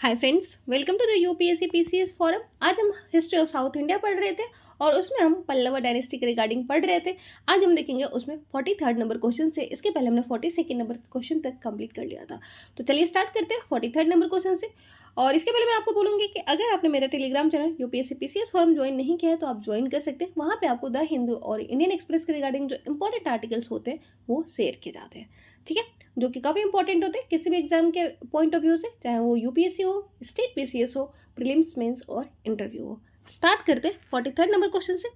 Hi friends, welcome to the UPSC PCS forum. आज हम history of south India पढ़ रहे थे और उसमें हम पल्लव डायनेस्टी के रिगार्डिंग पढ़ रहे थे। आज हम देखेंगे उसमें 43rd नंबर क्वेश्चन से। इसके पहले हमने 42nd नंबर क्वेश्चन तक कंप्लीट कर लिया था। तो चलिए स्टार्ट करते हैं 43rd नंबर क्वेश्चन से। और इसके पहले मैं आपको बोलूँगी कि अगर आपने मेरा Telegram channel UPSC PCS forum join नहीं किया है तो आप ज्वाइन कर सकते हैं। वहाँ पे आपको द हिंदू और इंडियन एक्सप्रेस के रिगार्डिंग जो इंपॉर्टेंट आर्टिकल्स होते हैं वो शेयर किए जाते हैं, ठीक है, जो कि काफ़ी इंपॉर्टेंट होते हैं किसी भी एग्जाम के पॉइंट ऑफ व्यू से, चाहे वो यूपीएससी हो, स्टेट पीसीएस हो, प्रीलिम्स मेंस और इंटरव्यू हो। स्टार्ट करते हैं 43rd नंबर क्वेश्चन से।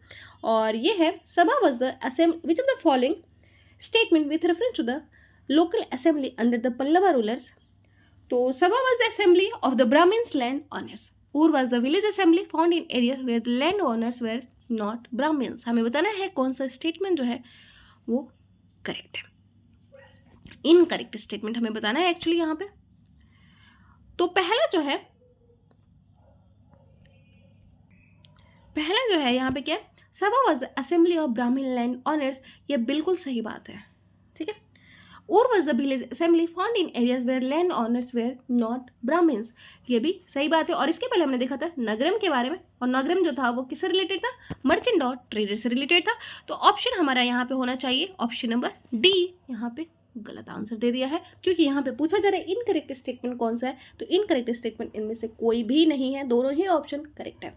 और ये है, sabha was the assembly which of the following statement with reference to the local assembly under the Pallava rulers. तो sabha was the assembly of the Brahmans land owners. Ur was the village assembly found in area where the land owners were not Brahmans. हमें बताना है कौन सा statement जो है वो correct है। इनकरेक्ट स्टेटमेंट हमें बताना है एक्चुअली यहाँ पे। तो पहला जो है यहाँ पे क्या है, sabha was the assembly of Brahmin land owners. ये बिल्कुल सही बात है, ठीक है। और was the village assembly found in areas where land owners were not Brahmins. ये भी सही बात है। और इसके पहले हमने देखा था नगरम के बारे में, और नगरम जो था वो किससे रिलेटेड था, मर्चेंट और ट्रेडर से रिलेटेड था। तो ऑप्शन हमारा यहाँ पे होना चाहिए ऑप्शन नंबर डी। यहाँ पे गलत आंसर दे दिया है क्योंकि यहाँ पे पूछा जा रहा है इनकरेक्ट स्टेटमेंट कौन सा है। तो इनकरेक्ट स्टेटमेंट इनमें से कोई भी नहीं है, दोनों ही ऑप्शन करेक्ट है।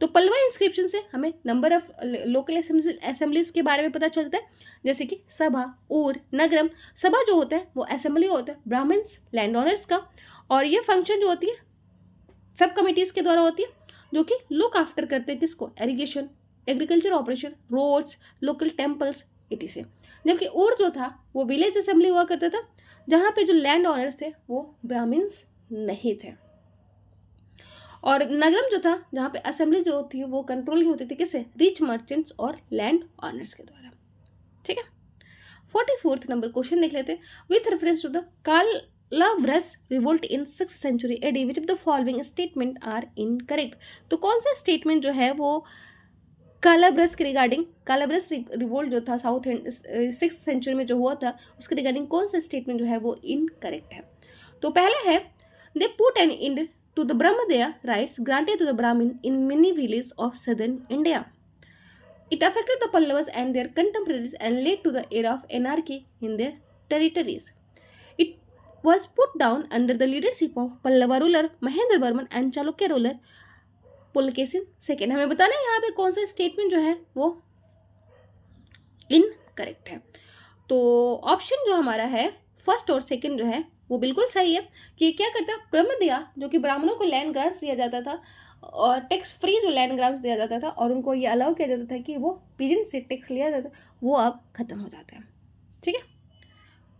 तो पल्लवा इंस्क्रिप्शन से हमें नंबर ऑफ लोकल असेंबलीज के बारे में पता चलता है, जैसे कि सभा और नगरम। सभा जो होता है वो असेंबली होता है ब्राह्मण्स लैंड ऑनर्स का, और ये फंक्शन जो होती है सब कमिटीज के द्वारा होती है, जो कि लुक आफ्टर करते हैं किसको, irrigation, agriculture operation, roads, local temples etc। जबकि और जो था वो विलेज असेंबली हुआ करता था, जहाँ पे जो लैंड ऑनर्स थे वो ब्राह्मण्स नहीं थे। और नगरम जो था, जहाँ पे असेंबली जो थी वो कंट्रोल होती थी किससे, रिच मर्चेंट्स और लैंड ऑनर्स के द्वारा, ठीक है। 44th नंबर क्वेश्चन देख लेते हैं। With reference to the Kalabhra revolt in 6th century AD which of the following statement are incorrect. तो कौन सा स्टेटमेंट जो है वो कालाब्रज के रिगार्डिंग, कालाब्रज रिवोल्ट जो था साउथ 6th सेंचुरी में जो हुआ था उसके रिगार्डिंग कौन सा स्टेटमेंट जो है वो इनकरेक्ट है। तो पहला है, they put an end to the brahmadeya rights granted to the Brahman in many village of southern India. It affected the Pallavas and their contemporaries and led to the era of anarchy in their territories. It was put down under the leadership of Pallava ruler Mahendra Varman and Chalukya ruler Pulakeshin second. हमें बताना है यहाँ पे कौन सा statement जो है वो इनकरेक्ट है। तो ऑप्शन जो हमारा है फर्स्ट और सेकंड जो है वो बिल्कुल सही है कि क्या करता है, ब्रह्मदेया जो कि ब्राह्मणों को लैंड ग्रांट्स दिया जाता था और टैक्स फ्री जो लैंड ग्रांट्स दिया जाता था और उनको ये अलाउ किया जाता था कि वो पीजन से टैक्स लिया जाता वो अब खत्म हो जाता है, ठीक है,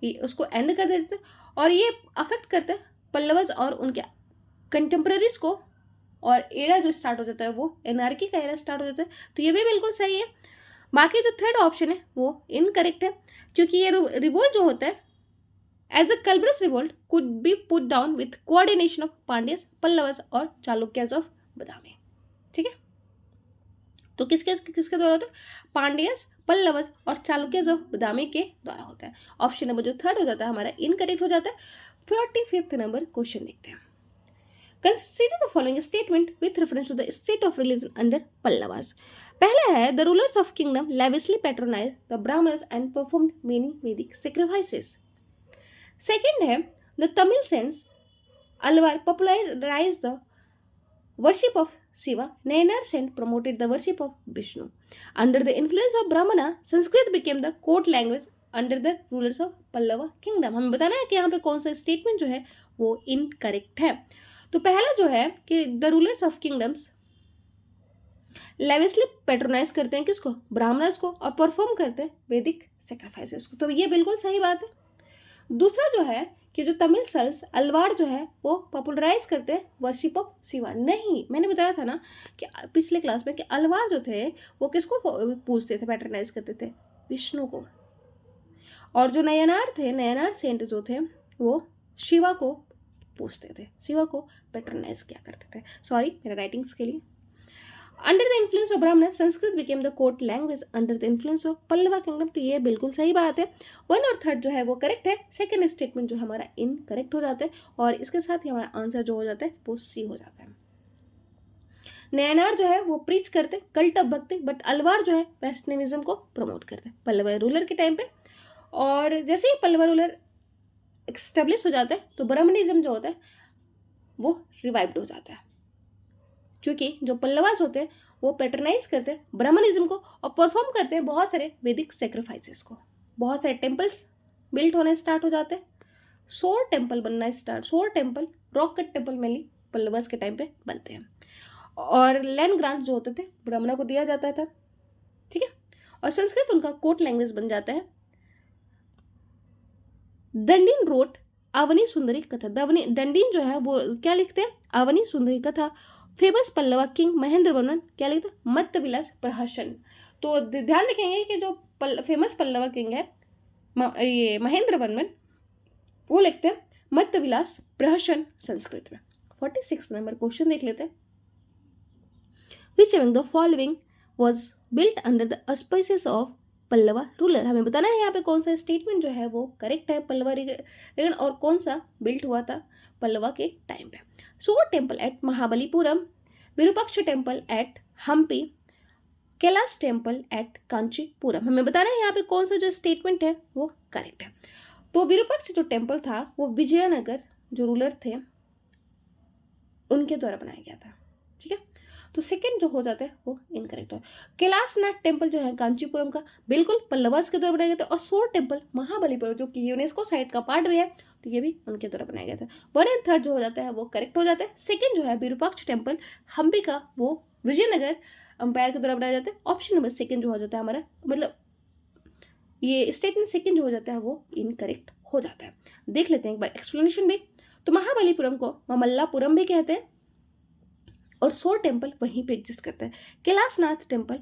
ये उसको एंड कर देते थे। और ये अफेक्ट करता है पल्लवज और उनके कंटेम्प्रेरीज को, और एरा जो स्टार्ट हो जाता है वो एनार्की का एरा स्टार्ट हो जाता है। तो ये भी बिल्कुल सही है। बाकी जो थर्ड ऑप्शन है वो इनकरेक्ट है, क्योंकि ये रिवोल्ट जो होता है as a Kalabhras revolt could be put down with coordination of Pandyas, Pallavas और चालुक्यास ऑफ बदामी, ठीक है। तो किसके किसके द्वारा होता है, पांड्यस, पल्लवस और चालुक्यास ऑफ बदामी के द्वारा होता है। ऑप्शन नंबर जो थर्ड हो जाता है हमारा इनकरेक्ट हो जाता है। 45th नंबर क्वेश्चन देखते हैं। Consider the following statement with reference to the state of religion under Pallavas. पहला है, the rulers of kingdom lavishly patronized the Brahmanas and performed many Vedic sacrifices. Second है, the Tamil saints Alvar popularized the worship of Shiva. Nayanar saint promoted the worship of Vishnu. Under the influence of Brahmana, Sanskrit became the court language under the rulers of Pallava kingdom. हमें बताना है कि यहाँ पे कौन सा statement जो है वो इनकरेक्ट है। तो पहला जो है कि the rulers of kingdoms lavishly patronise करते हैं किसको, ब्राह्मणस को, और परफॉर्म करते हैं वैदिक सेक्रीफाइसेस को। तो ये बिल्कुल सही बात है। दूसरा जो है कि जो तमिल सल्स अलवार जो है वो पॉपुलराइज करते हैं वर्शिप ऑफ शिवा। नहीं, मैंने बताया था ना कि पिछले क्लास में कि अलवार जो थे वो किसको पूजते थे, पैट्रोनाइज करते थे, विष्णु को। और जो नयनार थे, नयनार सेंट जो थे वो शिवा को पूछते थे, शिवा को पैट्रोनाइज किया करते थे। सॉरी मेरा राइटिंग्स के लिए। अंडर द इन्फ्लुएंस ऑफ ब्राह्मण Sanskrit became the court language under the influence of Pallava kingdom. तो ये बिल्कुल सही बात है। 1 और 3 जो है वो करेक्ट है, सेकंड स्टेटमेंट जो हमारा इनकरेक्ट हो जाता है और इसके साथ ही हमारा आंसर जो हो जाता है वो सी हो जाता है। नयनार जो है वो प्रीच करते कल्ट ऑफ भक्ति, बट अलवार जो है वैष्णविज्म को प्रमोट करते पल्लवा रूलर के टाइम पे। और जैसे ही पल्लवा रूलर एस्टेब्लिश हो जाता है तो ब्राह्मणिज्म जो होता है वो रिवाइव्ड हो जाता है, क्योंकि जो पल्लवास होते हैं वो पैटर्नाइज करते हैं ब्राह्मणिज्म को और परफॉर्म करते हैं बहुत सारे वैदिक सेक्रीफाइसेस को। बहुत सारे टेम्पल्स बिल्ट होने स्टार्ट हो जाते हैं, 100 टेम्पल बनना start, 100 temple rock cut temple mainly Pallavas के टाइम पे बनते हैं। और लैंड ग्रांट जो होते थे ब्राह्मणों को दिया जाता था, ठीक है। और संस्कृत उनका कोर्ट लैंग्वेज बन जाता है। दंडीन रोट अवनी सुंदरी कथा। दंडीन जो है वो क्या लिखते हैं, अवनी सुंदरी कथा। फेमस पल्लवा किंग महेंद्र वर्मन क्या लिखते हैं, मत्त विलास प्रहसन। तो ध्यान रखेंगे कि जो फेमस पल्लवा किंग है ये महेंद्र वर्मन, वो लिखते हैं मत्त विलास प्रहसन संस्कृत में। 46 नंबर क्वेश्चन देख लेते हैं। Which among the following was built under the auspices of Pallava ruler. हमें बताना है यहाँ पे कौन सा स्टेटमेंट जो है वो करेक्ट है पल्लवा रीगन और कौन सा बिल्ट हुआ था पल्लवा के टाइम पे। Shore temple at Mahabalipuram, Virupaksha temple at Hampi, Kailash temple at Kanchipuram. हमें बताना है यहाँ पे कौन सा जो स्टेटमेंट है वो करेक्ट है। तो विरूपाक्ष जो टेम्पल था वो विजयनगर जो रूलर थे उनके द्वारा बनाया गया था, ठीक है। तो सेकंड जो हो जाता है वो इनकरेक्ट है। कैलाशनाथ टेम्पल जो है कांचीपुरम का बिल्कुल पल्लवास के द्वारा बनाया गया था। और सोर टेम्पल महाबलीपुरम जो कि यूनेस्को साइट का पार्ट भी है तो ये भी उनके द्वारा बनाया गया था। 1 और 3 जो हो जाता है वो करेक्ट हो जाता है। सेकंड जो है विरूपाक्ष टेम्पल हम्पी का वो विजयनगर अंपायर के द्वारा बनाया जाता है। ऑप्शन नंबर सेकंड जो हो जाता है हमारा, मतलब ये स्टेटमेंट सेकंड जो हो जाता है वो इनकरेक्ट हो जाता है। देख लेते हैं एक बार एक्सप्लेनेशन भी। तो महाबलीपुरम को ममल्लापुरम भी कहते हैं और 100 टेम्पल वहीं पे एग्जिस्ट करता है। कैलाशनाथ टेम्पल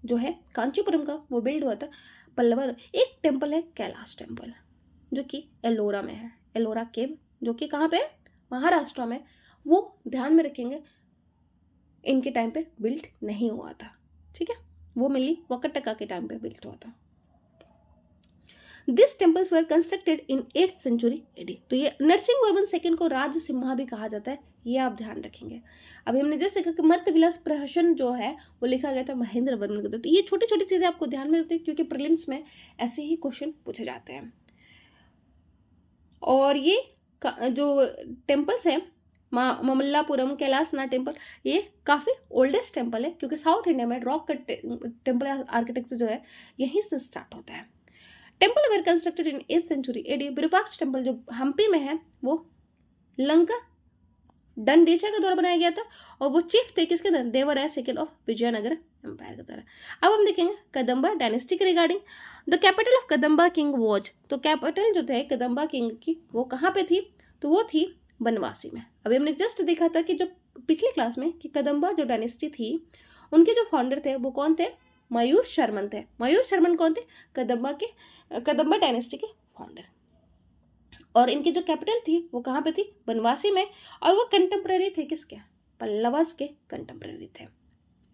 जो है कांचीपुरम का वो बिल्ड हुआ था पल्लवा। एक टेम्पल है कैलाश टेम्पल जो कि एलोरा में है, एलोरा केव जो कि कहाँ पे है, महाराष्ट्र में। वो ध्यान में रखेंगे इनके टाइम पे बिल्ड नहीं हुआ था, ठीक है। वो मिली वकटका के टाइम पे बिल्ड हुआ था। This temples were constructed in 8th century AD. तो ये नरसिंहवर्मन सेकंड को राज सिम्हा भी कहा जाता है, ये आप ध्यान रखेंगे। अभी हमने जैसे कहा कि मत्त विलास प्रहसन जो है वो लिखा गया था महेंद्र वर्मन के द्वारा। तो ये छोटी छोटी चीजें आपको ध्यान में रखते हैं क्योंकि प्रीलिम्स में ऐसे ही क्वेश्चन पूछे जाते हैं। और ये जो टेम्पल्स है ममल्लापुरम कैलाशनाथ टेम्पल ये काफ़ी ओल्डेस्ट टेम्पल है क्योंकि साउथ इंडिया में रॉक कट टेम्पल आर्किटेक्चर जो है यहीं से स्टार्ट होता है। Temple were constructed in 8th century AD. Virupaksha temple जो हम्पी में है वो लंका दंडेशा के द्वारा बनाया गया था और वो चीफ थे किसके द्वारा, Devaraya second of Vijayanagara empire के द्वारा। अब हम देखेंगे कदम्बा डायनेस्टी के regarding. The capital of Kadamba king was. तो कैपिटल जो थे कदम्बा किंग की वो कहाँ पे थी, तो वो थी बनवासी में। अभी हमने जस्ट देखा था कि जो पिछली क्लास में कि कदम्बा जो डायनेस्टी थी उनके जो फाउंडर थे वो कौन थे, मयूर शर्मन थे। मयूर शर्मन कौन थे, कदम्बा डायनेस्टी के फाउंडर। और इनकी जो कैपिटल थी वो कहाँ पे थी, बनवासी में। और वो कंटेम्प्रेरी थे किसके, पल्लवास के कंटेम्प्रेरी थे,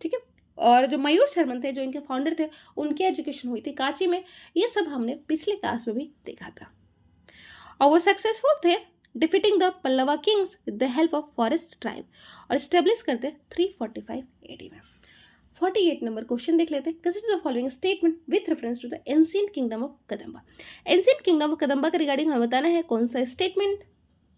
ठीक है। और जो मयूर शर्मन थे जो इनके फाउंडर थे उनकी एजुकेशन हुई थी कांची में। ये सब हमने पिछले क्लास में भी देखा था। और वो सक्सेसफुल थे defeating the Pallava Kings with the help of forest tribe और स्टेब्लिश करते 345 एडी में। 48 नंबर क्वेश्चन देख लेते हैं। Consider the following statement with reference to the ancient kingdom of Kadamba. Ancient kingdom of Kadamba के रिगार्डिंग हमें बताना है कौन सा स्टेटमेंट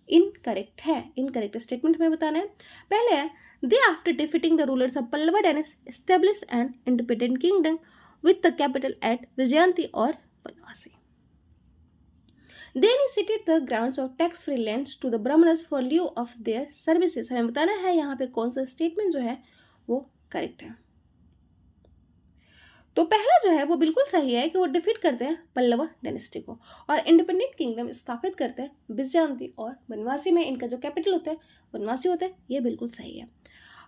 इनकरेक्ट है। इनकरेक्ट स्टेटमेंट हमें बताना है। पहले है they after defeating the rulers of Pallava dynasty establish an independent kingdom with the capital at Vijayanti और Banavasi. They initiated the grants of tax-free lands to the Brahmanas for lieu of their services। हमें बताना है यहाँ पे कौन सा स्टेटमेंट जो है वो करेक्ट है। तो पहला जो है वो बिल्कुल सही है कि वो डिफीट करते हैं पल्लवा डायनेस्टी को और इंडिपेंडेंट किंगडम स्थापित करते हैं विजयंती और बनवासी में। इनका जो कैपिटल होता है बनवासी होता है, ये बिल्कुल सही है।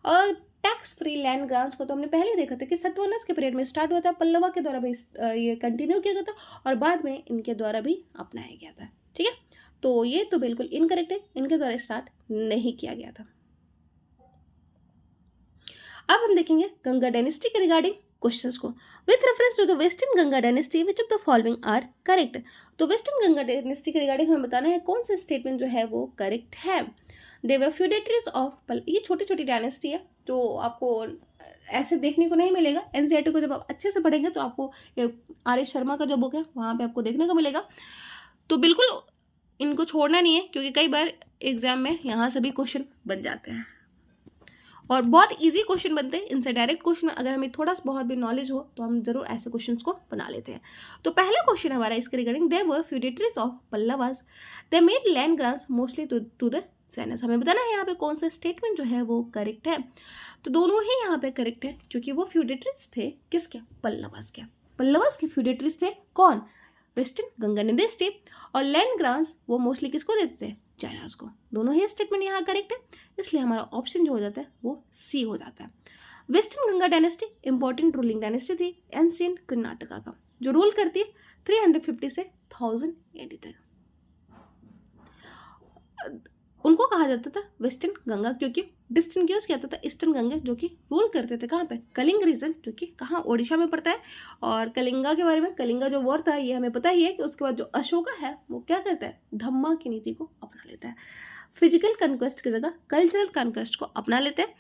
और टैक्स फ्री लैंड ग्रांट्स को तो हमने पहले देखा था कि सतवनस के पीरियड में स्टार्ट हुआ था, पल्लवा के द्वारा भी ये कंटिन्यू किया गया था और बाद में इनके द्वारा भी अपनाया गया था, ठीक है। तो ये तो बिल्कुल इनकरेक्ट है, इनके द्वारा स्टार्ट नहीं किया गया था। अब हम देखेंगे गंगा डायनेस्टी के रिगार्डिंग क्वेश्चंस को। With reference to the western Ganga dynasty which of the following are correct. तो वेस्टर्न गंगा डायनेस्टी के रिगार्डिंग हमें बताना है कौन सा स्टेटमेंट जो है वो करेक्ट है। दे वर फ्यूडेटरीज ऑफ, ये छोटी छोटी डायनेस्टी है जो आपको ऐसे देखने को नहीं मिलेगा। एनसीईआरटी को जब आप अच्छे से पढ़ेंगे तो आपको आर एस शर्मा का जो बुक है वहाँ पे आपको देखने को मिलेगा। तो बिल्कुल इनको छोड़ना नहीं है, क्योंकि कई बार एग्जाम में यहाँ से भी क्वेश्चन बन जाते हैं और बहुत इजी क्वेश्चन बनते हैं इनसे। डायरेक्ट क्वेश्चन अगर हमें थोड़ा सा बहुत भी नॉलेज हो तो हम जरूर ऐसे क्वेश्चंस को बना लेते हैं। तो पहला क्वेश्चन हमारा इसके regarding, they were feudatories of Pallavas, they made land grants mostly to the sainiks. हमें बताना है यहाँ पे कौन सा स्टेटमेंट जो है वो करेक्ट है। तो दोनों ही यहाँ पे करेक्ट है, क्योंकि वो फ्यूडेटरीज थे किसके, पल्लवास के। पल्लवास के फ्यूडेटरीज थे कौन, वेस्टर्न गंगा डायनेस्टी, और लैंड ग्रांट्स वो मोस्टली किसको देते थे, चाइनाज को। दोनों ही स्टेटमेंट यहाँ करेक्ट है, इसलिए हमारा ऑप्शन जो हो जाता है वो सी हो जाता है। Western Ganga dynasty important ruling dynasty थी एंशिएंट कर्नाटका का, जो रूल करती है 350 से 1000 AD तक। उनको कहा जाता था वेस्टर्न गंगा, क्योंकि डिस्टिंग्विश किया जाता था ईस्टर्न गंगा जो कि रूल करते थे कहाँ पे, कलिंग रीजन, जो कि कहाँ, ओडिशा में पड़ता है। और कलिंगा के बारे में, कलिंगा जो वॉर था ये हमें पता ही है कि उसके बाद जो अशोका है वो क्या करता है, धम्मा की नीति को अपना लेता है। फिजिकल कन्क्वेस्ट की जगह कल्चरल कन्क्वेस्ट को अपना लेते हैं।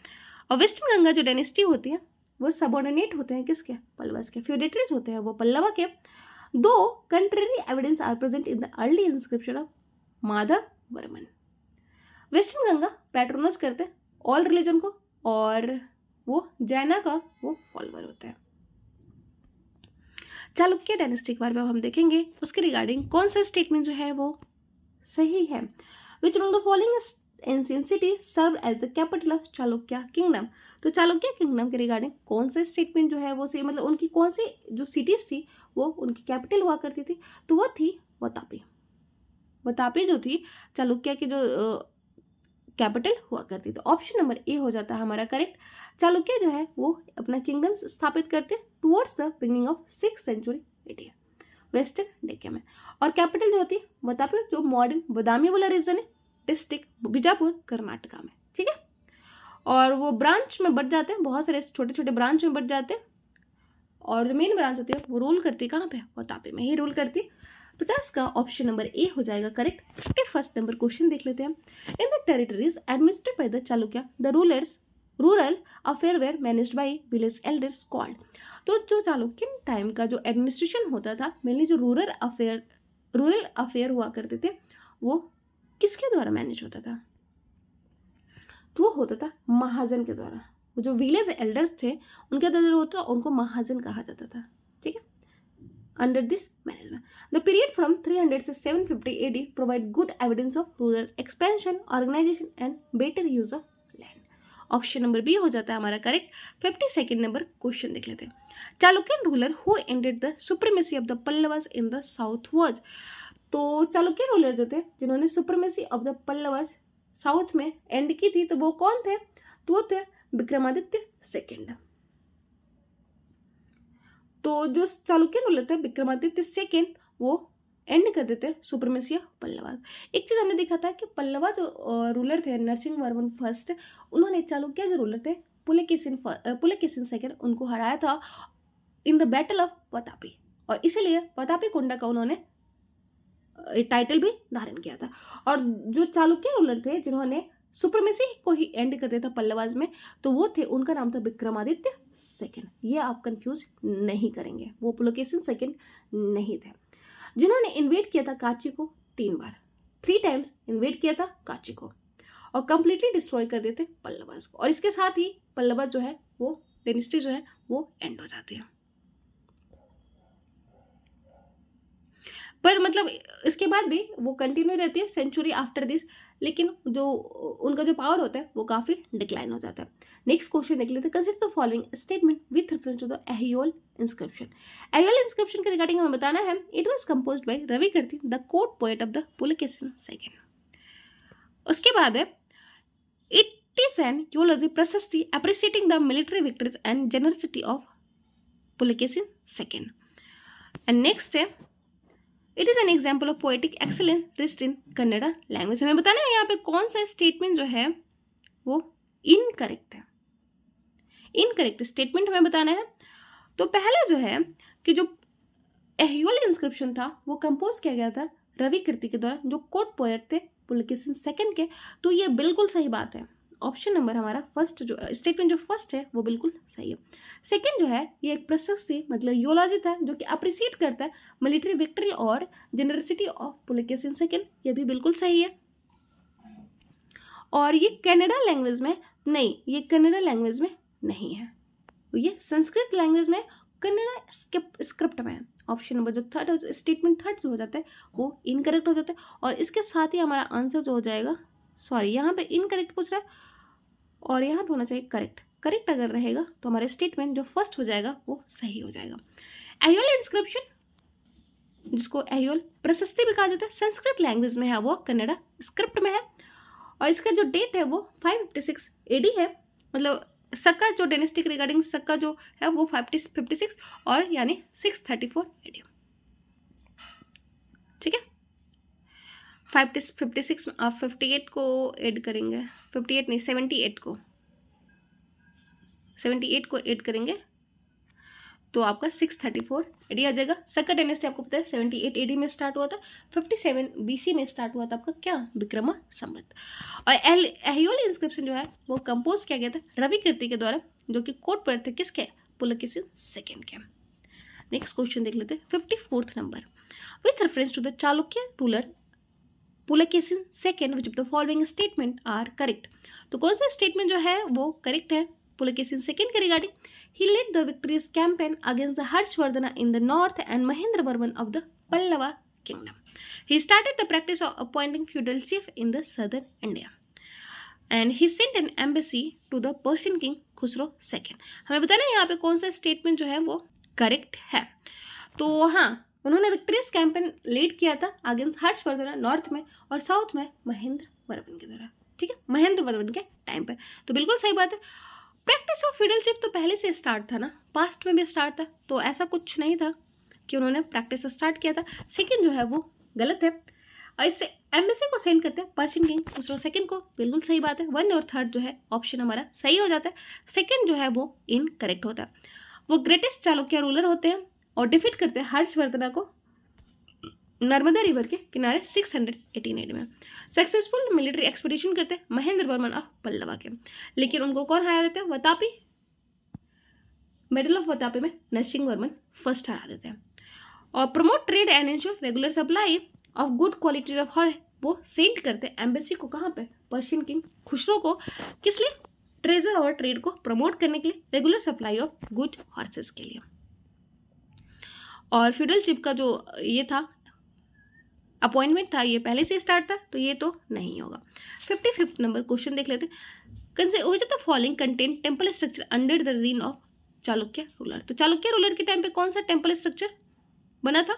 और वेस्टर्न गंगा जो डायनेस्टी होती है वो सबऑर्डिनेट होते हैं किसके, पल्लवास के। फ्यूडेटरीज होते हैं वो पल्लवा के। Two contrary evidence are present in the early inscription of Madhavavarman. Western Ganga patronise करते हैं ऑल रिलीजन को, और वो जैना का वो फॉलोअर होता है। चालुक्य डायनेस्टी के बारे में हम देखेंगे, उसके रिगार्डिंग कौन सा स्टेटमेंट जो है वो सही है। Which among the following ancient city serve as the capital of Chalukya kingdom. तो चालुक्य किंगडम के रिगार्डिंग कौन सा स्टेटमेंट जो है वो सही, मतलब उनकी कौन सी जो सिटीज थी वो उनकी कैपिटल हुआ करती थी, तो वो थी वतापी। वतापी जो थी चालुक्य की जो कैपिटल हुआ करती। तो ऑप्शन नंबर ए हो जाता है हमारा करेक्ट। चालुक्य जो है वो अपना किंगडम स्थापित करते towards the beginning of 6th century AD western Deccan में, और कैपिटल जो होती है वतापी, जो मॉडर्न बदामी वाला रीजन है, डिस्ट्रिक्ट बीजापुर कर्नाटका में, ठीक है। और वो ब्रांच में बढ़ जाते हैं, बहुत सारे छोटे छोटे ब्रांच में बढ़ जाते हैं, और जो मेन ब्रांच होती है वो रूल करती है कहाँ पे, वतापी में ही रूल करती है। 50 का ऑप्शन नंबर ए हो जाएगा करेक्ट। 51st नंबर क्वेश्चन देख लेते हैं। In the territories administered by the Chalukya the rural affair were managed by village elders called. तो जो चालुक्यन टाइम का जो एडमिनिस्ट्रेशन होता था, मेनली जो रूरल अफेयर हुआ करते थे, वो किसके द्वारा मैनेज होता था, तो वो होता था महाजन के द्वारा। वो जो विलेज एल्डर्स थे उनके द्वारा होता, उनको महाजन कहा जाता था, ठीक है। Under this management, the period from 300 to 750 AD provide good evidence of rural expansion, organization and better use of land. Option number B हो जाता है हमारा करेक्ट। 52nd नंबर क्वेश्चन देख लेते हैं। Chalukyan ruler who ended the supremacy of the Pallavas in the south was. तो Chalukya ruler जो थे जिन्होंने supremacy of the Pallavas south में एंड की थी, तो वो कौन थे, तो वो थे विक्रमादित्य सेकेंड। तो जो चालुक्य रूलर थे विक्रमादित्य सेकेंड, वो एंड कर देते हैं सुप्रीमेसी ऑफ पल्लवा। एक चीज हमने देखा था कि पल्लवा जो रूलर थे नरसिंहवर्मन फर्स्ट, उन्होंने चालुक्य जो रूलर थे पुलकेशिन सेकेंड, उनको हराया था in the battle of Vatapi, और इसीलिए वतापी कोंडा का उन्होंने टाइटल भी धारण किया था। और जो चालुक्य रूलर थे जिन्होंने सुप्रीमेसी को ही एंड कर दिया था पल्लवाज में, तो वो थे, उनका नाम था विक्रमादित्य सेकेंड। ये आप कंफ्यूज नहीं करेंगे, वो पुलकेशिन सेकेंड नहीं थे। जिन्होंने इन्वेड किया था कांची को 3 बार, 3 टाइम्स इन्वेड किया था कांची को, और कंप्लीटली डिस्ट्रॉय कर देते पल्लवाज को, और इसके साथ ही पल्लवा जो है वो डायनेस्टी जो है वो एंड हो जाती है। पर मतलब इसके बाद भी वो कंटिन्यू रहती है सेंचुरी आफ्टर दिस, लेकिन जो उनका जो पावर होता है वो काफी डिक्लाइन हो जाता है। नेक्स्ट क्वेश्चन देख लेते हैं। Consider the following statement with reference to the Aihole inscription. Aihole inscription के रिगार्डिंग हमें बताना है, it was composed by Ravi Kirti, the court poet of the Pulakeshin second. उसके बाद है it is an eulogy prashasti appreciating the military victories and generosity of Pulakeshin second. And next है it is an example of poetic excellence wrist in Kannada language. हमें बताना है यहाँ पे कौन सा स्टेटमेंट जो है वो इनकरेक्ट है। इनकरेक्ट स्टेटमेंट हमें बताना है। तो पहला जो है कि जो एह्योल इंस्क्रिप्शन था वो कंपोज किया गया था रवि कीर्ति के द्वारा, जो कोर्ट पोएट थे पुलकेशिन सेकंड के। तो ये बिल्कुल सही बात है। ऑप्शन नंबर हमारा फर्स्ट जो स्टेटमेंट जो फर्स्ट है वो बिल्कुल सही है। सेकंड जो है ये एक प्रशस्ति मतलब यूलॉजी था जो कि अप्रिशिएट करता है मिलिट्री विक्ट्री और जनरसिटी ऑफ पुलकेशिन सेकंड, ये भी बिल्कुल सही है। और ये कन्नड़ा लैंग्वेज में नहीं, ये कन्नड़ा लैंग्वेज में नहीं है, ये संस्कृत लैंग्वेज में कन्नड़ा स्क्रिप्ट में है। ऑप्शन नंबर जो थर्ड स्टेटमेंट थर्ड जो हो जाता है वो इनकरेक्ट हो जाता है। और इसके साथ ही हमारा आंसर जो हो जाएगा, सॉरी यहाँ पे इनकरेक्ट पूछ रहा है और यहाँ पे होना चाहिए करेक्ट। करेक्ट अगर रहेगा तो हमारा स्टेटमेंट जो फर्स्ट हो जाएगा वो सही हो जाएगा। एह्योल इंस्क्रिप्शन जिसको एह्योल प्रशस्ति भी कहा जाता है संस्कृत लैंग्वेज में है, वो कन्नड़ा स्क्रिप्ट में है और इसका जो डेट है वो 556 AD है। मतलब सक्का जो डायनेस्टिक रिगार्डिंग सक्का जो है वो 56 और यानी 634 AD। ठीक है, 56 में आप 58 को ऐड करेंगे, 58 नहीं 78 को ऐड करेंगे तो आपका 634 AD आ जाएगा। सक्का डायनेस्टी आपको पता है 78 AD में स्टार्ट हुआ था, 57 BC में स्टार्ट हुआ था आपका क्या विक्रम संवत। और एह्योल इंस्क्रिप्शन जो है वो कंपोज किया गया था रवि कीर्ति के द्वारा, जो कि कोर्ट पर थे किसके, पुलकेशिन सेकंड के। नेक्स्ट क्वेश्चन देख लेते हैं 54th number. With reference to the Chalukya ruler Pulakeshin second which of the following statement are correct. तो कौन सा स्टेटमेंट जो है वो करेक्ट है पुलकेशिन सेकंड के regarding. He led the victorious campaign against the Harshvardhana in the north and Mahendravarman of the Pallava kingdom. He started the practice of appointing feudal chief in the southern India. And he sent an embassy to the Persian king Khusro II. हमें बताना है यहाँ पे कौन सा statement जो है वो करेक्ट है। तो हाँ, उन्होंने विक्टोरियस कैंपेन लीड किया था अगेंस्ट हर्षवर्धन नॉर्थ में और साउथ में महेंद्र वर्मन के द्वारा। ठीक है, महेंद्र वर्मन के टाइम पे, तो बिल्कुल सही बात है। प्रैक्टिस ऑफ फ्यूडलशिप तो पहले से स्टार्ट था ना, पास्ट में भी स्टार्ट था, तो ऐसा कुछ नहीं था कि उन्होंने प्रैक्टिस स्टार्ट किया था। सेकंड जो है वो गलत है और इससे एम्बेसी को सेंड करते हैं पर्शियन किंग खुसरो सेकंड को, बिल्कुल सही बात है। वन और थर्ड जो है ऑप्शन हमारा सही हो जाता है। सेकंड जो है वो इनकरेक्ट होता है। वो ग्रेटेस्ट चालुक्य रूलर होते हैं और डिफीट करते हैं हर्षवर्धन को नर्मदा रिवर के किनारे 618 में। सक्सेसफुल मिलिट्री एक्सपीडिशन करते हैं महेंद्र वर्मन ऑफ पल्लवा के, लेकिन उनको कौन हरा देते हैं, वतापी, मेडल ऑफ वतापी में नरसिंह वर्मन फर्स्ट हरा देते हैं। और promote trade and ensure regular supply of good qualities of horse वो सेंड करते हैं एम्बेसी को, कहाँ पे, पर्शियन किंग खुसरो को, किस लिए, ट्रेजर और ट्रेड को प्रमोट करने के लिए, regular supply of good horses के लिए। और फ्यूडलशिप का जो ये था अपॉइंटमेंट था ये पहले से स्टार्ट था, तो ये तो नहीं होगा। 55th नंबर क्वेश्चन देख लेते हैं। Following content temple structure under the reign of Chalukya ruler. तो चालुक्य रूलर के टाइम पे कौन सा टेम्पल स्ट्रक्चर बना था,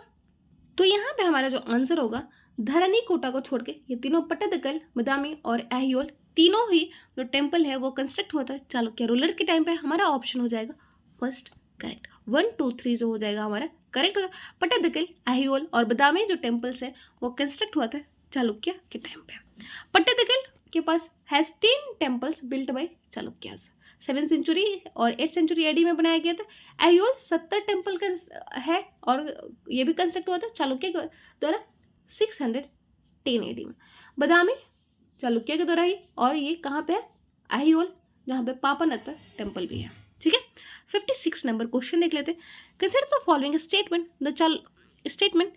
तो यहाँ पे हमारा जो आंसर होगा धरनी कोटा को छोड़ के ये तीनों पट्टदकल, बदामी और एह्योल तीनों ही जो टेम्पल है वो कंस्ट्रक्ट हुआ था चालुक्य रूलर के टाइम पे। हमारा ऑप्शन हो जाएगा फर्स्ट करेक्ट, 1 2 3 जो हो जाएगा हमारा करेक्ट होगा। पट्टदकल, एह्योल और बदामी जो टेम्पल्स है वो कंस्ट्रक्ट हुआ था चालुक्य के टाइम पे। पट्टदकल के पास has 10 temples built by Chalukyas, 7th century और 8th सेंचुरी AD में बनाया गया था। एह्योल 70 टेम्पल है और ये भी कंस्ट्रक्ट हुआ था चालुक्य के द्वारा 610 AD में। बदामी चालुक्य के द्वारा ही, और ये कहाँ पे है, एह्योल, जहाँ पे पापनाथ टेम्पल भी है। ठीक है, 56 नंबर क्वेश्चन देख लेते हैं। Consider the following statement. The statement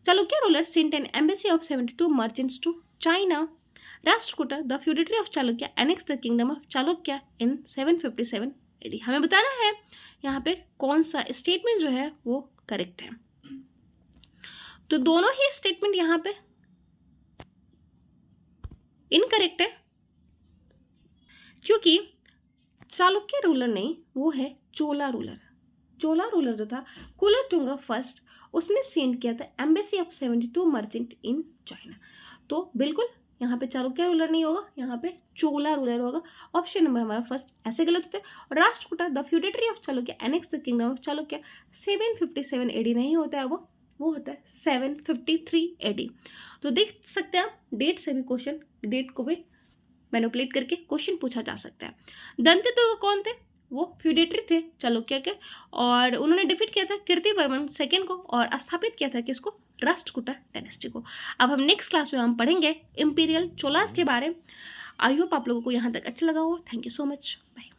Chalukya ruler sent an embassy of 72 merchants to China. Rashtrakuta the feudatory of Chalukya annex the kingdom of Chalukya in 757 AD। हमें बताना है यहाँ पे कौन सा स्टेटमेंट जो है वो करेक्ट है। तो दोनों ही स्टेटमेंट यहाँ पे इनकरेक्ट है, क्योंकि चालुक्य रूलर नहीं, वो है चोला रूलर। चोला रूलर जो था कुलोतुंगा फर्स्ट, उसने सेंड किया था embassy of 72 merchant in China. तो बिल्कुल यहाँ पे चालुक्य रूलर नहीं होगा, यहाँ पे चोला रूलर होगा। ऑप्शन नंबर हमारा फर्स्ट ऐसे गलत होता है। और Rashtrakuta the feudatory of Chalukya annex the kingdom of Chalukya 757 AD नहीं होता है, वो होता है 753 AD। तो देख सकते हैं आप डेट से भी क्वेश्चन, डेट को भी मैनिपुलेट करके क्वेश्चन पूछा जा सकता है। दंतदुर्ग कौन थे, वो फ्यूडेटरी थे चालुक्य के, और उन्होंने डिफीट किया था कीर्तिवर्मन सेकेंड को और स्थापित किया था किसको, राष्ट्रकूटा डायनेस्टी को। अब हम नेक्स्ट क्लास में हम पढ़ेंगे इंपीरियल चोलास के बारे में। आई होप आप लोगों को यहाँ तक अच्छा लगा हो। Thank you so much, bye.